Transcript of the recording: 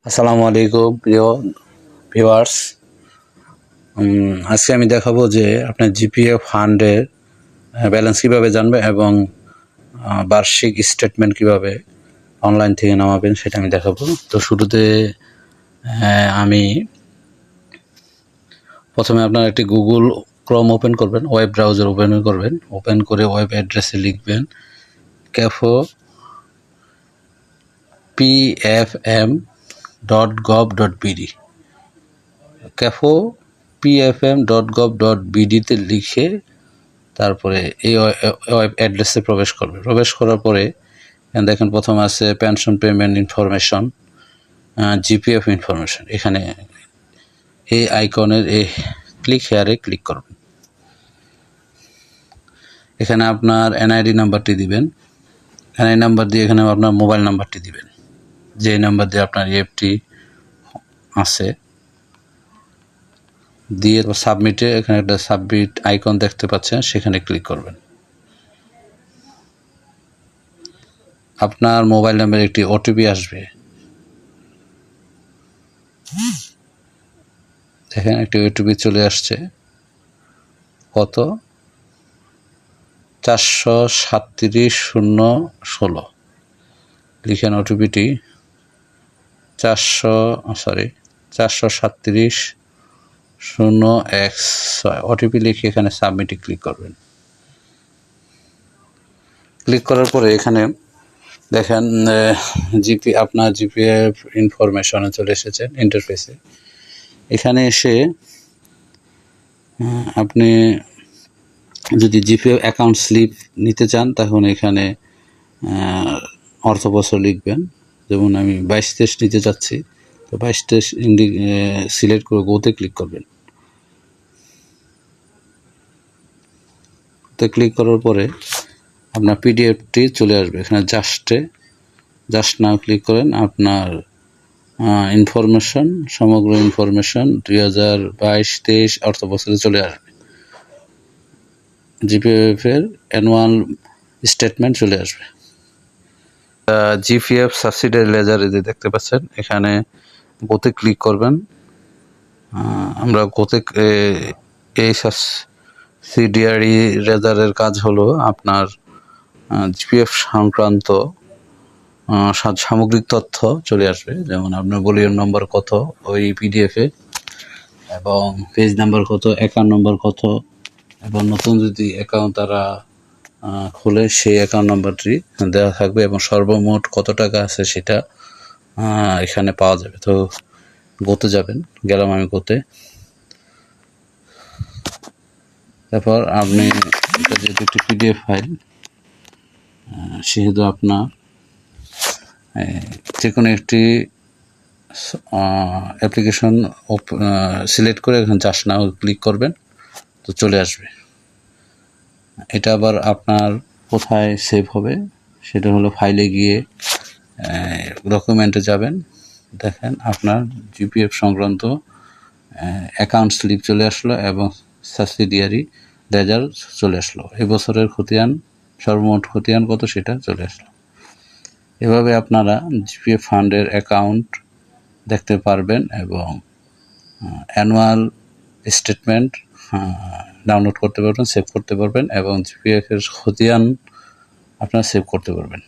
আসসালামু আলাইকুম প্রিয় ভিউয়ার্স। আজকে আমি দেখাবো যে আপনার জিপিএফ ফান্ডের ব্যালেন্স কীভাবে জানবে এবং বার্ষিক স্টেটমেন্ট কিভাবে অনলাইন থেকে নামাবেন সেটা আমি দেখাবো। তো শুরুতে আমি প্রথমে আপনার একটি গুগল ক্রোম ওপেন করবেন, ওয়েব ব্রাউজার ওপেন করে ওয়েব অ্যাড্রেসে লিখবেন ক্যাফো pfm.gov.bd ক্যাফো pfm.gov.bd-তে লিখে তারপরে এই ওয়েব অ্যাড্রেসে প্রবেশ করার পরে দেখেন প্রথম আছে pension payment information, GPF information. এখানে এই আইকনের এই হেয়ারে ক্লিক করবেন। এখানে আপনার এনআইডি নাম্বারটি দিবেন, এনআইডি নাম্বার দিয়ে এখানে আপনার মোবাইল নাম্বারটি দিবেন, যে নাম্বার দিয়ে আপনার ইএফটি আছে দিয়ে সাবমিটে এখানে একটা সাবমিট আইকন দেখতে পাচ্ছেন, সেখানে ক্লিক করবেন। আপনার মোবাইল নাম্বারে একটি ওটিপি আসবে, দেখেন একটি ওটিপি চলে আসছে, কত 437-016 লিখেন ওটিপিটি 437-016 ওটিপি লিখে এখানে সাবমিটে ক্লিক করবেন। ক্লিক করার পরে এখানে দেখেন আপনার জিপিএফ ইনফরমেশনে চলে এসেছেন ইন্টারফেসে। এখানে এসে আপনি যদি জিপিএফ অ্যাকাউন্ট স্লিপ নিতে চান তখন এখানে অর্থ বছর লিখবেন, যেমন আমি 22-23 নিতে চাচ্ছি, তো 22-23 সিলেক্ট করে গোতে ক্লিক করবেন। তো ক্লিক করার পরে আপনার পিডিএফটি চলে আসবে, এখানে জাস্ট নাও ক্লিক করেন। আপনার ইনফরমেশন, সমগ্র ইনফরমেশন 2022-23 অর্থ বছরে চলে আসবে, জিপিএফ এর অ্যানুয়াল স্টেটমেন্ট চলে আসবে। জিপিএফ সাবসিডিয়ারি লেজার যে দেখতে পাচ্ছেন, এখানে গোতে ক্লিক করবেন। আমরা গোতে এই সাবসিডিয়ারি লেজারের কাজ হলো আপনার জিপিএফ সংক্রান্ত সামগ্রিক তথ্য চলে আসবে, যেমন আপনার বলিয়ন নম্বর কত ওই পিডিএফে, এবং পেজ নাম্বার কত, অ্যাকাউন্ট নম্বর কত, এবং নতুন যদি অ্যাকাউন্ট তারা খুলে সেই অ্যাকাউন্ট নাম্বারটি দেওয়া থাকবে, এবং সর্বমোট কত টাকা আছে সেটা এখানে পাওয়া যাবে। তো গোতে যাবেন, গেলাম আমি গোতে। তারপর আপনি এটা যেহেতু একটি পিডিএফ ফাইল, সেহেতু আপনার যে কোনো একটি অ্যাপ্লিকেশন সিলেক্ট করে এখানে জাস্ট নাও ক্লিক করবেন, তো চলে আসবে। এটা আবার আপনার কোথায় সেভ হবে সেটা হলো ফাইলে গিয়ে ডকুমেন্টে যাবেন, দেখেন আপনার জিপিএফ সংক্রান্ত অ্যাকাউন্ট স্লিপ চলে আসলো এবং সাবসিডিয়ারি লেজার চলে আসলো, এবছরের খতিয়ান, সর্বমোট খতিয়ান কত সেটা চলে আসলো। এভাবে আপনারা জিপিএফ ফান্ডের অ্যাকাউন্ট দেখতে পারবেন এবং অ্যানুয়াল স্টেটমেন্ট ডাউনলোড করতে পারবেন, সেভ করতে পারবেন, এবং জিপিএফ এর খতিয়ান আপনারা সেভ করতে পারবেন।